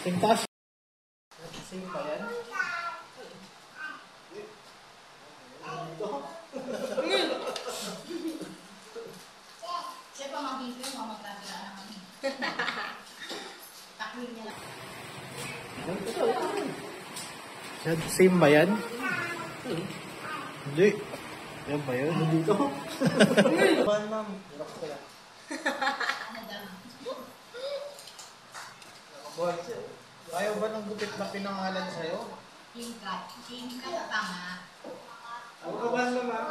Tintas. Sing pa yan? Siya pa mag-ibig mo, magkakila naman. Takwil niya lang. Same ba yan? Hindi. Yan ba yun? Dito. Ma'am. Relax ka lang. Ayaw ba ng gupit na pinangalan sa'yo? Tingkat. Tingkat tama. Ano ka ba naman?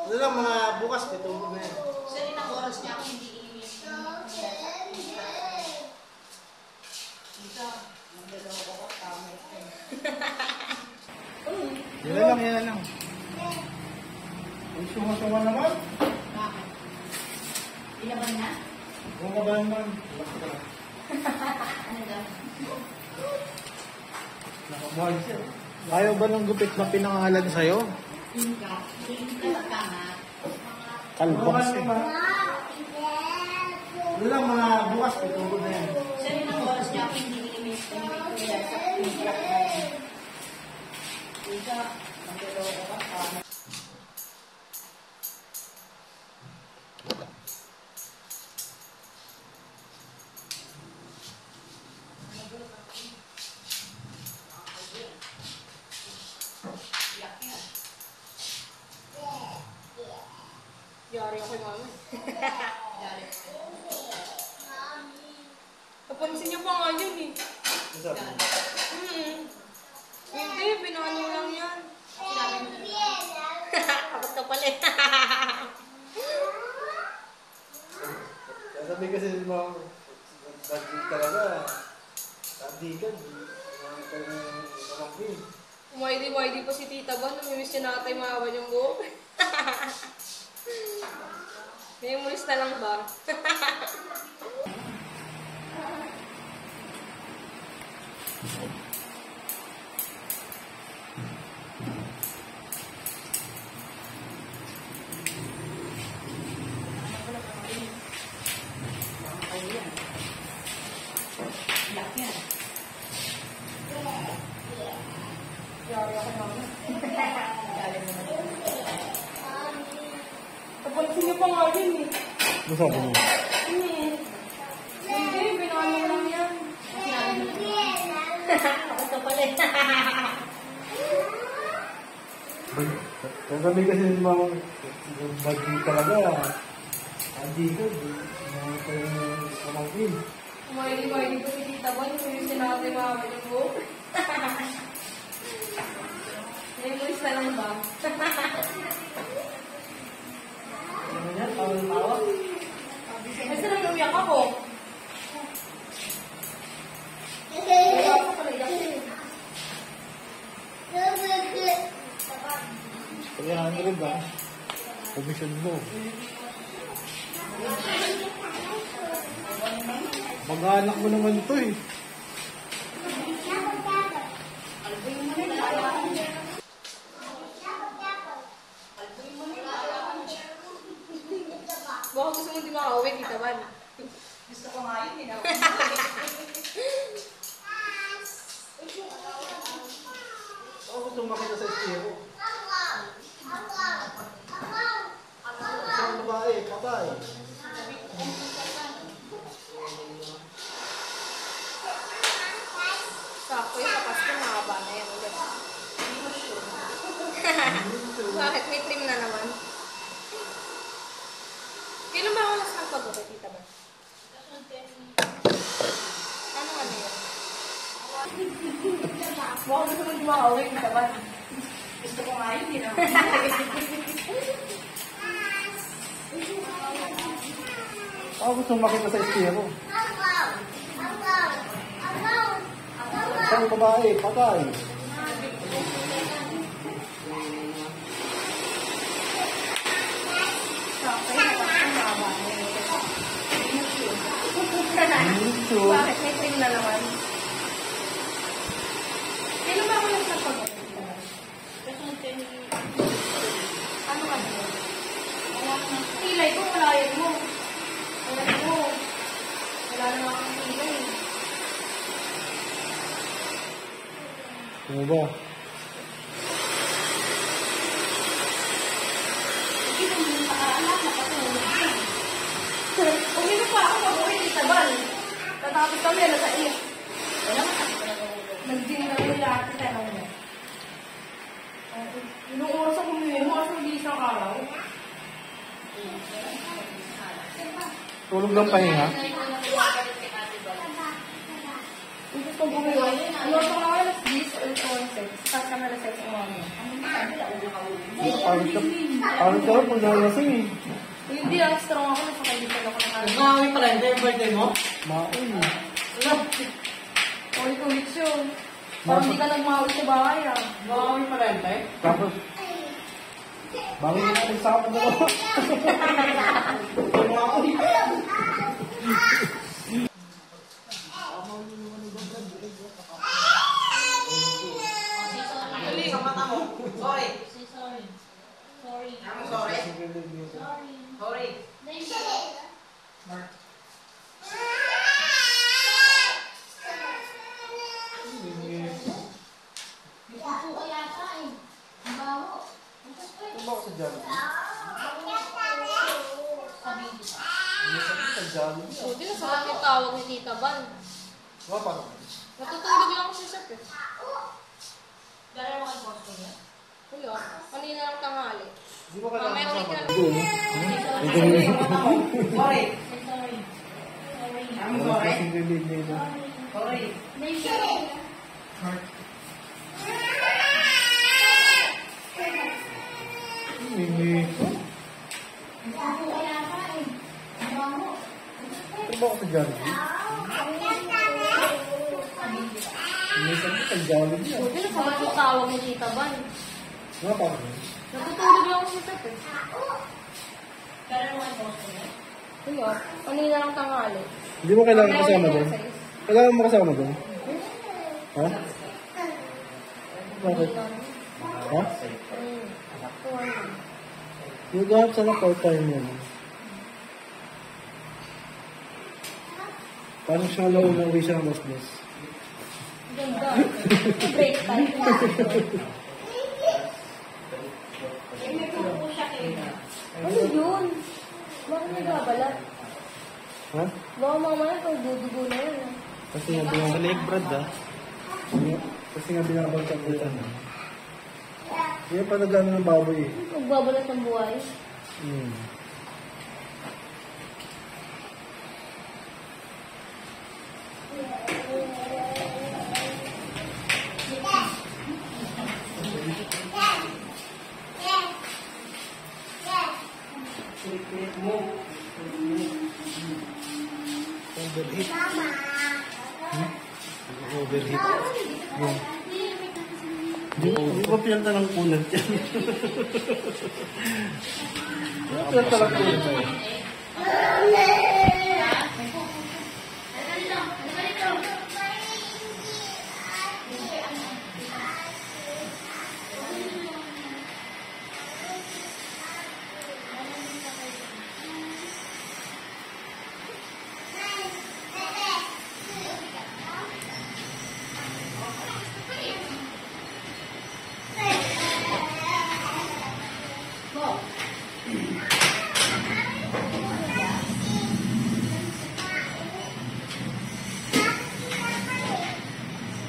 Ano lang mga bukas pitulog na yan. Siya rin ang oras niya kung hindi iinis. Dito. Magdalawa ko tama ito. Yan lang. Ang suma-suma naman. Bakit? Ilaban na? Bumaban naman. Relax ka lang. Ano daw? Nakabuhay siya. Ayaw ba ng gupit na pinangalan sa'yo? Tingkat. Tingkat tama. Kalbas eh. Ano lang mga bukas pitulog na yan. Siya rin ang oras niya kung hindi iinis. Dito. Magdalawa ko tama. Yari ako kay mama. Dali. Napansin niyo pa nga yun eh. Ano sabi mo? Hindi, pinano lang yan. Sinabi mo. Kapag ka pala eh. Sabi kasi mga bagay talaga. Kandigan. Mga talagang pamangkin. Umaydi pa si Tita Ban. Namimiss niya natay mahaban yung buhok. Memories na lang ba? Yari ako kay mama. Napansin niyo pa nga yun eh. Ano sabi mo? Hindi, pinano lang yan. Kapag ka pala. Sabi kasi mga bagay talaga. Kandigan. Mga talagang pamangkin. Umaydi pa si Tita Ban. Namimiss niya natay mahaban yung buhok. Memories na lang ba? Ano yan? Tawa-tawa? Kasi nag-umiyak ako. Kaya ako pala iyak eh. 300 ba? Commission mo. Mag-anak mo naman ito eh. Baka gusto mo di makauwi, Tita Ban. Gusto ko nga yun. Ako gusto makita sa estero. Isang babae, patay. Sakto yung kapas ko, mahaba na yan ulit. Bakit? May trim na naman. Kailan ba ako last nagpagupit, Tita Ban? Ano yun? Baka gusto mo di makauwi, Tita Ban. Gusto ko nga yun. Ako gusto makita sa estero. Isang babae, patay. Sakto yung kapas ko, mahaba na yan ulit. Minso. Bakit? May trim na naman. Kailan ba ako last nagpagupit, Tita Ban? Ano ka ba? Kilay ko, wala yun mo. Wala mo. Wala naman akong kilay. ba? Umino pa ako mag-uwi ni Tabal. Tatapos kami, alas 6. Wala matapos na ako. Nag-gym na rin lahat ng tanong niya. Yung oras ako umiwi mo, oras hindi isang araw. Tulog lang pahinga. Kung gusto kong bumiwan, ano ako na alas 10 or 11. Tapos kami alas 6 umaga. Parang ka lang pag nalasing eh. Hindi, strong ako. Nasa kaibigan ako ng araw. Ngawi pala, hindi yung birthday mo? Maon. Ulit-ulit yun. Parang hindi ka nagmawi sa bahay ah. Ngawi pala, hindi? Tapos, bangin na natin sa kapag ako. Dali, sa mata mo. Sorry. Sorry. Ano, sorry? Sorry. Oo, yata eh. Ang baho. Ano ba ako sa Jollibee? Sabi kita. Sa Jollibee. Buti na sa akin tawag ni Tita Ban. Diba parang? Natutulog lang ako sa shop eh. Dala mo kay boss ko niya. Kuya, kanina lang tanghali. Di ba kailangan Mamaya ulit kasama ka. doon? Sorry. Say sorry. Sorry. I'm sorry. Kasing relief na ito. Sorry. Mimi. Oo, yata eh. Ang baho. Ano ba ako sa Jollibee? Minsan ko sa Jollibee ah. Buti na sa akin tawag ni Tita Ban. Diba parang? Natutulog lang ako sa shop eh. Dala mo kay boss ko niya. Kuya, kanina lang tanghali. Hindi mo kailangan kasama doon? Kailangan mo kasama doon? Ha? Bakit? Ha? Nagahap sana part-time yan. Parang siya lang ng wish ang mas-mas. Ganda. Break time. May kuko siya kayo. Ano yun? Bakit nagbabalat? Ha? Baka mamaya pag dudugo na yan ah. Kasi nga binabal... Sa leg brad ah. Kasi nga binabal sa kutan. Hindi pa nagano ng baboy eh. Magbabalat ng buhay. Hmm. Overheat. Overheat. Yung... Hindi ba pinanta ng coolant yan? Hindi ba pinanta ng coolant yan?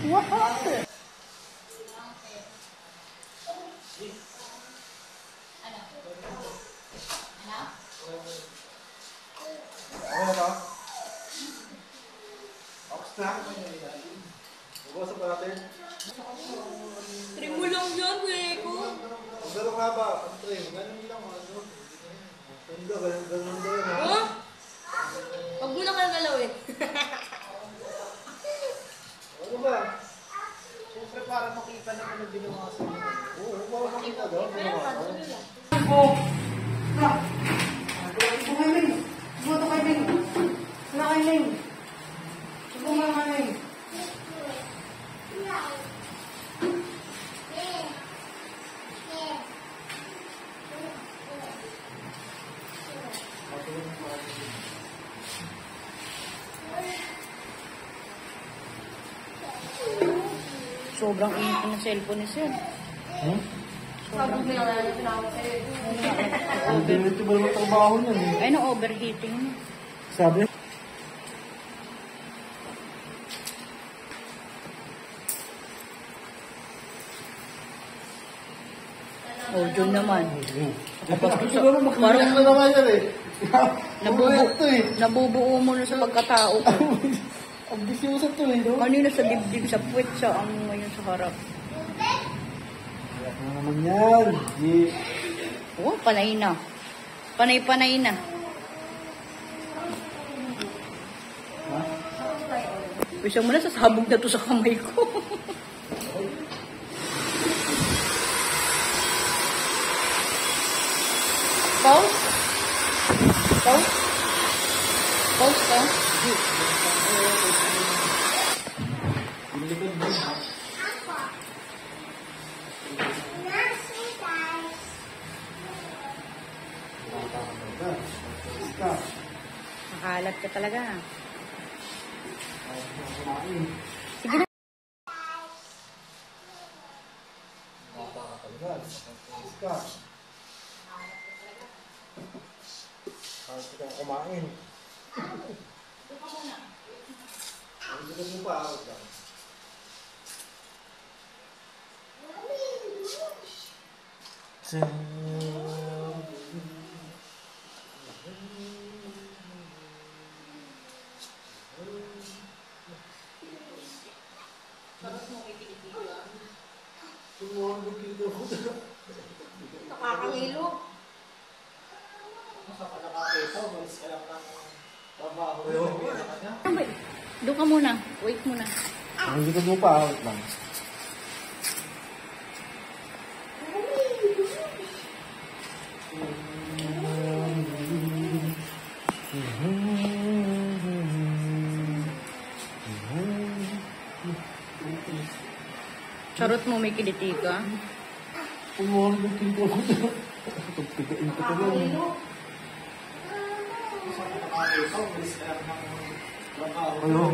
What happened? Ano ba? Ox na? Bubasa pa natin? Trim mo lang yan, Weko. Ang gano'ng haba, ang trim. Ganun lang, ano? Ganda, ganun doon, ha? Oh? Huwag mo na ka galawin. Ano ba? Siyempre para makita na ano ginawa sa inyo. Oo, para makita daw. Meron ka, tuloy lang. Sobrang init ng cellphone ni Sir. Hmm? Sabog na lang yung tinawag sa'yo. Ang diretso ba naman trabaho niyan eh? Ay, no, overheating. Sabi? Oh, Jun naman. Ito naman, makakaiyak na naman yan eh. Nabubuo to eh. Nabubuo mo na sa pagkatao ko. Ang bisyosa to eh, no? Kanina sa dibdib, sa puwet siya ang ngayon sa harap. Ano naman yan? Di. Oh, panay na. Panay-panay na. Ha? Bisa mo na, sasabog na to sa kamay ko. Pause? Pause? Pause ka? Makalat ka talaga. Sige na. Kahit ka kumain. Hindi mo pa ako lang. Nakakangilo. Wait. Doon ka muna. Wait muna. Hindi ko mo pa ako lang. Charot mo, may kiliti ka. Umuha ng pinto ko na. Pagpigain ko lang. Ano?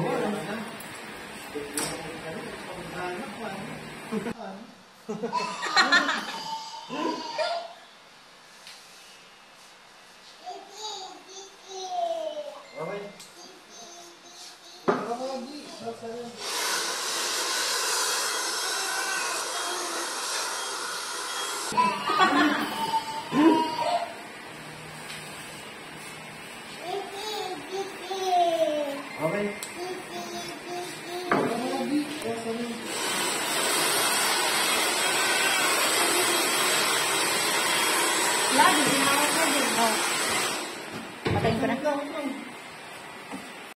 Okay. Lagi, tinawag ka din. Oh. Patayin ko na.